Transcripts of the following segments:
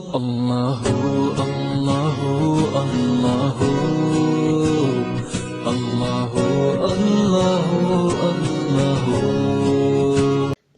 اللہ اللہ اللہ اللہ اللہ اللہ۔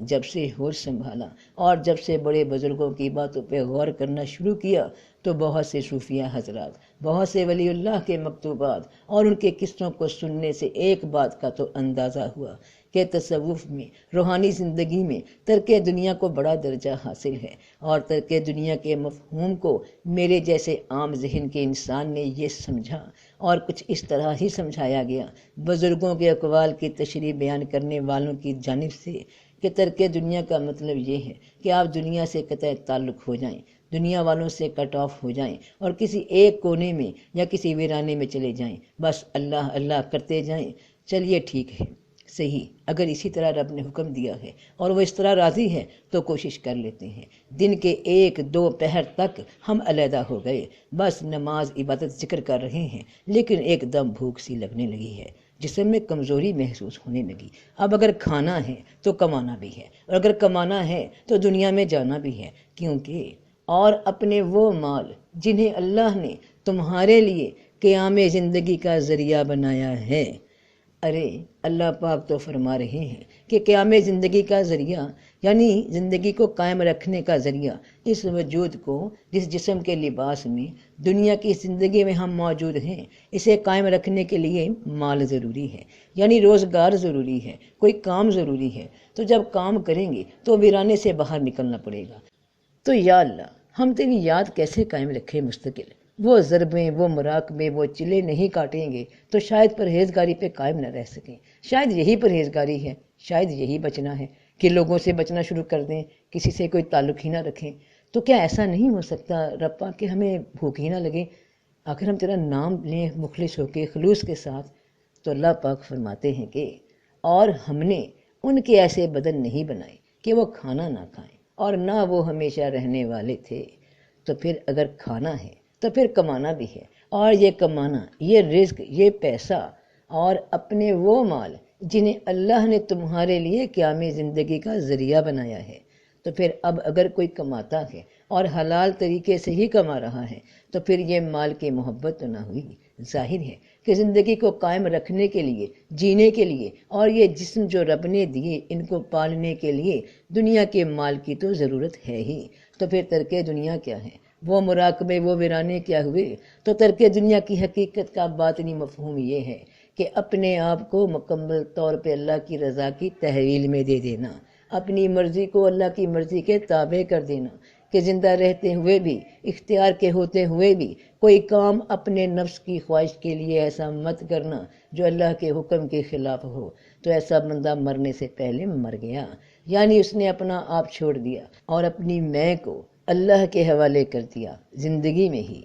جب سے ہوش سنبھالا اور جب سے بڑے بزرگوں کی باتوں پہ غور کرنا شروع کیا تو بہت سے صوفیہ حضرات، بہت سے ولی اللہ کے مکتوبات اور ان کے قصوں کو سننے سے ایک بات کا تو اندازہ ہوا کہ تصوف میں، روحانی زندگی میں ترک دنیا کو بڑا درجہ حاصل ہے، اور ترک دنیا کے مفہوم کو میرے جیسے عام ذہن کے انسان نے یہ سمجھا اور کچھ اس طرح ہی سمجھایا گیا بزرگوں کے اقوال کی تشریح بیان کرنے والوں کی جانب سے کہ ترک دنیا کا مطلب یہ ہے کہ آپ دنیا سے قطع تعلق ہو جائیں، دنیا والوں سے کٹ آف ہو جائیں اور کسی ایک کونے میں یا کسی ویرانے میں چلے جائیں، بس اللہ اللہ کرتے جائیں۔ چلیے ٹھیک ہے، صحیح، اگر اسی طرح رب نے حکم دیا ہے اور وہ اس طرح راضی ہے تو کوشش کر لیتے ہیں۔ دن کے 1-2 پہر تک ہم علیحدہ ہو گئے، بس نماز عبادت ذکر کر رہے ہیں، لیکن ایک دم بھوک سی لگنے لگی ہے، جسم میں کمزوری محسوس ہونے لگی۔ اب اگر کھانا ہے تو کمانا بھی ہے، اور اگر کمانا ہے تو دنیا میں جانا بھی ہے، کیونکہ اور اپنے وہ مال جنہیں اللہ نے تمہارے لیے قیام زندگی کا ذریعہ بنایا ہے۔ ارے اللہ پاک تو فرما رہے ہیں کہ قیام زندگی کا ذریعہ یعنی زندگی کو قائم رکھنے کا ذریعہ، اس وجود کو جس جسم کے لباس میں دنیا کی زندگی میں ہم موجود ہیں، اسے قائم رکھنے کے لیے مال ضروری ہے، یعنی روزگار ضروری ہے، کوئی کام ضروری ہے۔ تو جب کام کریں گے تو ویرانے سے باہر نکلنا پڑے گا۔ تو یا اللہ ہم تیری یاد کیسے قائم رکھیں مستقل؟ وہ ضربیں، وہ مراقبے، وہ چلے نہیں کاٹیں گے تو شاید پرہیزگاری پہ قائم نہ رہ سکیں۔ شاید یہی پرہیزگاری ہے، شاید یہی بچنا ہے کہ لوگوں سے بچنا شروع کر دیں، کسی سے کوئی تعلق ہی نہ رکھیں۔ تو کیا ایسا نہیں ہو سکتا رب پاک کہ ہمیں بھوک ہی نہ لگے؟ آخر ہم تیرا نام لیں مخلص ہو کے، خلوص کے ساتھ۔ تو اللہ پاک فرماتے ہیں کہ اور ہم نے ان کے ایسے بدن نہیں بنائے کہ وہ کھانا نہ کھائیں اور نہ وہ ہمیشہ رہنے والے تھے۔ تو پھر اگر کھانا ہے تو پھر کمانا بھی ہے، اور یہ کمانا، یہ رزق، یہ پیسہ اور اپنے وہ مال جنہیں اللہ نے تمہارے لیے قیام زندگی کا ذریعہ بنایا ہے۔ تو پھر اب اگر کوئی کماتا ہے اور حلال طریقے سے ہی کما رہا ہے تو پھر یہ مال کی محبت تو نہ ہوئی۔ ظاہر ہے کہ زندگی کو قائم رکھنے کے لیے، جینے کے لیے، اور یہ جسم جو رب نے دیے ان کو پالنے کے لیے دنیا کے مال کی تو ضرورت ہے ہی۔ تو پھر ترک دنیا کیا ہے؟ وہ مراقبے، وہ ویرانے کیا ہوئے؟ تو ترک دنیا کی حقیقت کا باطنی مفہوم یہ ہے کہ اپنے آپ کو مکمل طور پہ اللہ کی رضا کی تحویل میں دے دینا، اپنی مرضی کو اللہ کی مرضی کے تابع کر دینا، کہ زندہ رہتے ہوئے بھی، اختیار کے ہوتے ہوئے بھی کوئی کام اپنے نفس کی خواہش کے لیے ایسا مت کرنا جو اللہ کے حکم کے خلاف ہو۔ تو ایسا بندہ مرنے سے پہلے مر گیا، یعنی اس نے اپنا آپ چھوڑ دیا اور اپنی میں کو اللہ کے حوالے کر دیا زندگی میں ہی۔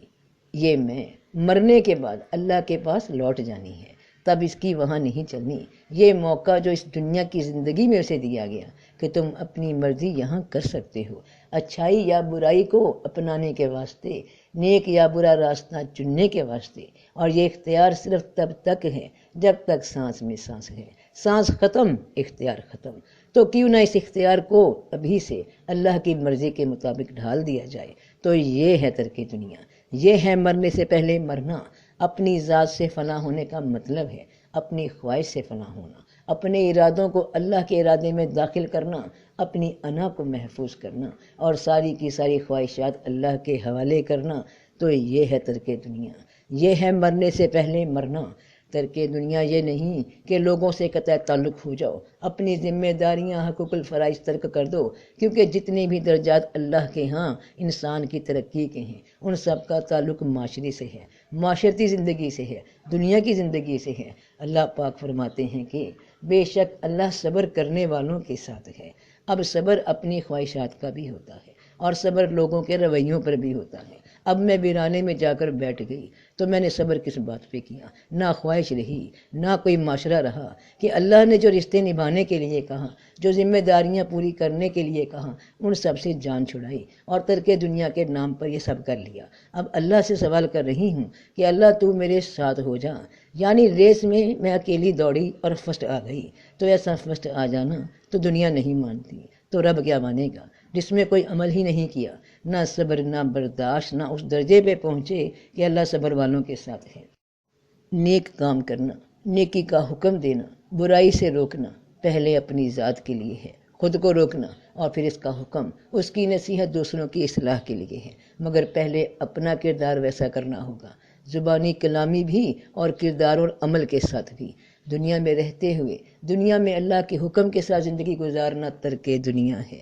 یہ میں مرنے کے بعد اللہ کے پاس لوٹ جانی ہے، تب اس کی وہاں نہیں چلنی۔ یہ موقع جو اس دنیا کی زندگی میں اسے دیا گیا کہ تم اپنی مرضی یہاں کر سکتے ہو، اچھائی یا برائی کو اپنانے کے واسطے، نیک یا برا راستہ چننے کے واسطے، اور یہ اختیار صرف تب تک ہے جب تک سانس میں سانس ہے۔ سانس ختم، اختیار ختم۔ تو کیوں نہ اس اختیار کو ابھی سے اللہ کی مرضی کے مطابق ڈھال دیا جائے۔ تو یہ ہے ترک دنیا، یہ ہے مرنے سے پہلے مرنا۔ اپنی ذات سے فنا ہونے کا مطلب ہے اپنی خواہش سے فنا ہونا، اپنے ارادوں کو اللہ کے ارادے میں داخل کرنا، اپنی انا کو محفوظ کرنا اور ساری کی ساری خواہشات اللہ کے حوالے کرنا۔ تو یہ ہے ترک دنیا، یہ ہے مرنے سے پہلے مرنا۔ ترک دنیا یہ نہیں کہ لوگوں سے قطع تعلق ہو جاؤ، اپنی ذمہ داریاں، حقوق الفرائض ترک کر دو، کیونکہ جتنے بھی درجات اللہ کے ہاں انسان کی ترقی کے ہیں ان سب کا تعلق معاشرے سے ہے، معاشرتی زندگی سے ہے، دنیا کی زندگی سے ہے۔ اللہ پاک فرماتے ہیں کہ بے شک اللہ صبر کرنے والوں کے ساتھ ہے۔ اب صبر اپنی خواہشات کا بھی ہوتا ہے اور صبر لوگوں کے رویوں پر بھی ہوتا ہے۔ اب میں ویرانے میں جا کر بیٹھ گئی تو میں نے صبر کس بات پہ کیا؟ نہ خواہش رہی، نہ کوئی معاشرہ رہا، کہ اللہ نے جو رشتے نبھانے کے لیے کہا، جو ذمہ داریاں پوری کرنے کے لیے کہا، ان سب سے جان چھڑائی اور ترک دنیا کے نام پر یہ سب کر لیا۔ اب اللہ سے سوال کر رہی ہوں کہ اللہ تو میرے ساتھ ہو جا، یعنی ریس میں اکیلی دوڑی اور فرسٹ آ گئی، تو ایسا فرسٹ آ جانا تو دنیا نہیں مانتی تو رب کیا مانے گا؟ جس میں کوئی عمل ہی نہیں کیا، نہ صبر نہ برداشت، نہ اس درجے پہ پہنچے کہ اللہ صبر والوں کے ساتھ ہے۔ نیک کام کرنا، نیکی کا حکم دینا، برائی سے روکنا پہلے اپنی ذات کے لیے ہے، خود کو روکنا اور پھر اس کا حکم، اس کی نصیحت دوسروں کی اصلاح کے لیے ہے، مگر پہلے اپنا کردار ویسا کرنا ہوگا، زبانی کلامی بھی اور کردار اور عمل کے ساتھ بھی۔ دنیا میں رہتے ہوئے دنیا میں اللہ کے حکم کے ساتھ زندگی گزارنا ترک دنیا ہے۔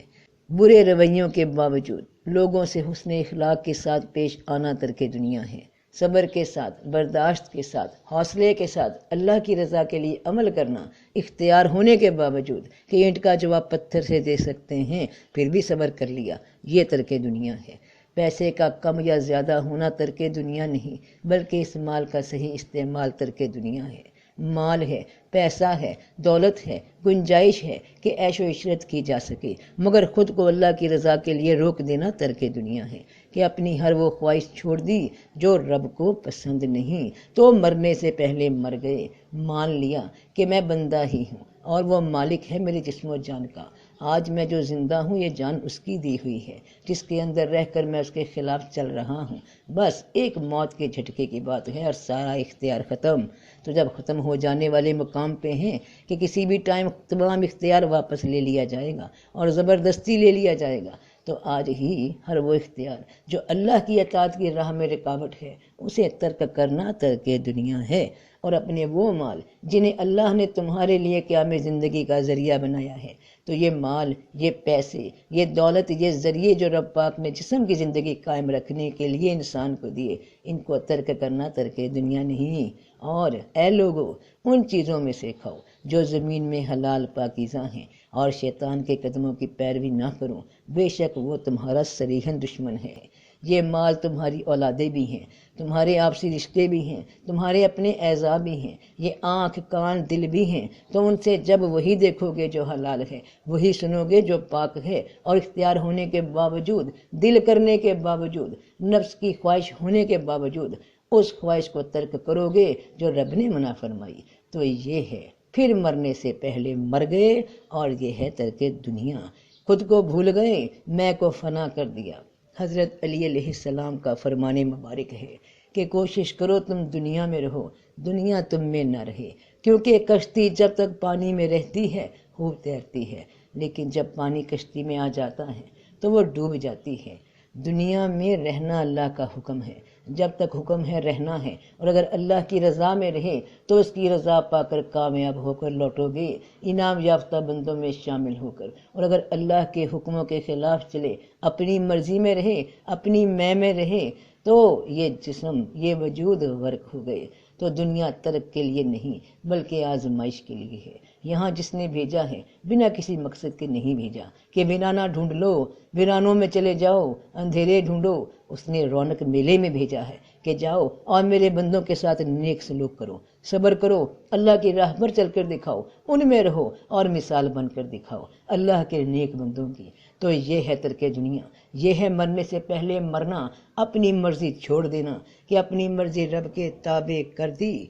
برے رویوں کے باوجود لوگوں سے حسن اخلاق کے ساتھ پیش آنا ترک دنیا ہے۔ صبر کے ساتھ، برداشت کے ساتھ، حوصلے کے ساتھ اللہ کی رضا کے لیے عمل کرنا، اختیار ہونے کے باوجود کہ اینٹ کا جواب پتھر سے دے سکتے ہیں پھر بھی صبر کر لیا، یہ ترک دنیا ہے۔ پیسے کا کم یا زیادہ ہونا ترک دنیا نہیں، بلکہ اس مال کا صحیح استعمال ترک دنیا ہے۔ مال ہے، پیسہ ہے، دولت ہے، گنجائش ہے کہ عیش و عشرت کی جا سکے، مگر خود کو اللہ کی رضا کے لیے روک دینا ترک دنیا ہے، کہ اپنی ہر وہ خواہش چھوڑ دی جو رب کو پسند نہیں، تو مرنے سے پہلے مر گئے، مان لیا کہ میں بندہ ہی ہوں اور وہ مالک ہے میرے جسم و جان کا۔ آج میں جو زندہ ہوں یہ جان اس کی دی ہوئی ہے، جس کے اندر رہ کر میں اس کے خلاف چل رہا ہوں، بس ایک موت کے جھٹکے کی بات ہے اور سارا اختیار ختم۔ تو جب ختم ہو جانے والے مقام پہ ہیں کہ کسی بھی ٹائم تمام اختیار واپس لے لیا جائے گا اور زبردستی لے لیا جائے گا، تو آج ہی ہر وہ اختیار جو اللہ کی اطاعت کی راہ میں رکاوٹ ہے اسے ترک کرنا ترک دنیا ہے، اور اپنے وہ مال جنہیں اللہ نے تمہارے لیے قیام زندگی کا ذریعہ بنایا ہے، تو یہ مال، یہ پیسے، یہ دولت، یہ ذریعے جو رب پاک نے جسم کی زندگی قائم رکھنے کے لیے انسان کو دیے، ان کو ترک کرنا ترک دنیا نہیں۔ اور اے لوگو، ان چیزوں میں سے کھاؤ جو زمین میں حلال پاکیزہ ہیں، اور شیطان کے قدموں کی پیروی نہ کرو، بے شک وہ تمہارا صریحاً دشمن ہے۔ یہ مال تمہاری اولادیں بھی ہیں، تمہارے آپسی رشتے بھی ہیں، تمہارے اپنے اعضاء بھی ہیں، یہ آنکھ، کان، دل بھی ہیں، تو ان سے جب وہی دیکھو گے جو حلال ہے، وہی سنو گے جو پاک ہے، اور اختیار ہونے کے باوجود، دل کرنے کے باوجود، نفس کی خواہش ہونے کے باوجود اس خواہش کو ترک کرو گے جو رب نے منع فرمائی، تو یہ ہے پھر مرنے سے پہلے مر گئے، اور یہ ہے ترک دنیا۔ خود کو بھول گئے، میں کو فنا کر دیا۔ حضرت علی علیہ السلام کا فرمان مبارک ہے کہ کوشش کرو تم دنیا میں رہو، دنیا تم میں نہ رہے، کیونکہ کشتی جب تک پانی میں رہتی ہے خوب تیرتی ہے، لیکن جب پانی کشتی میں آ جاتا ہے تو وہ ڈوب جاتی ہے۔ دنیا میں رہنا اللہ کا حکم ہے، جب تک حکم ہے رہنا ہے، اور اگر اللہ کی رضا میں رہے تو اس کی رضا پا کر کامیاب ہو کر لوٹو گے، انعام یافتہ بندوں میں شامل ہو کر۔ اور اگر اللہ کے حکموں کے خلاف چلے، اپنی مرضی میں رہے، اپنی میں رہے، تو یہ جسم، یہ وجود غرق ہو گئے۔ تو دنیا ترک کے لیے نہیں بلکہ آزمائش کے لیے ہے۔ یہاں جس نے بھیجا ہے بنا کسی مقصد کے نہیں بھیجا کہ ویرانہ ڈھونڈ لو، ویرانوں میں چلے جاؤ، اندھیرے ڈھونڈو۔ اس نے رونق میلے میں بھیجا ہے کہ جاؤ اور میرے بندوں کے ساتھ نیک سلوک کرو، صبر کرو، اللہ کی راہ پر چل کر دکھاؤ، ان میں رہو اور مثال بن کر دکھاؤ اللہ کے نیک بندوں کی۔ تو یہ ہے ترک دنیا، یہ ہے مرنے سے پہلے مرنا، اپنی مرضی چھوڑ دینا کہ اپنی مرضی رب کے تابع کر دی۔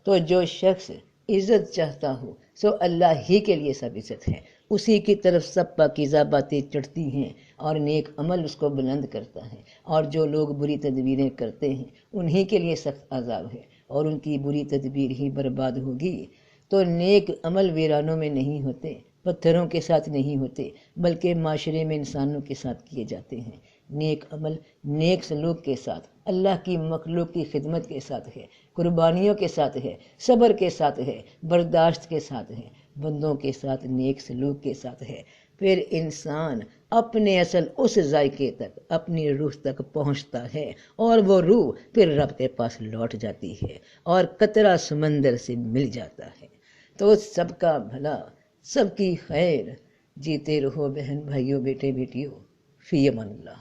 تو جو شخص عزت چاہتا ہو سو اللہ ہی کے لیے سب عزت ہے، اسی کی طرف سب پاکیزہ باتیں چڑھتی ہیں اور نیک عمل اس کو بلند کرتا ہے، اور جو لوگ بری تدبیریں کرتے ہیں انہی کے لیے سخت عذاب ہے، اور ان کی بری تدبیر ہی برباد ہوگی۔ تو نیک عمل ویرانوں میں نہیں ہوتے، پتھروں کے ساتھ نہیں ہوتے، بلکہ معاشرے میں انسانوں کے ساتھ کیے جاتے ہیں۔ نیک عمل نیک سلوک کے ساتھ، اللہ کی مخلوق کی خدمت کے ساتھ ہے، قربانیوں کے ساتھ ہے، صبر کے ساتھ ہے، برداشت کے ساتھ ہے، بندوں کے ساتھ نیک سلوک کے ساتھ ہے۔ پھر انسان اپنے اصل اس ذائقے تک، اپنی روح تک پہنچتا ہے، اور وہ روح پھر رب کے پاس لوٹ جاتی ہے اور قطرہ سمندر سے مل جاتا ہے۔ تو سب کا بھلا، سب کی خیر، جیتے رہو بہن بھائیوں، بیٹے بیٹیوں، فی امان اللہ۔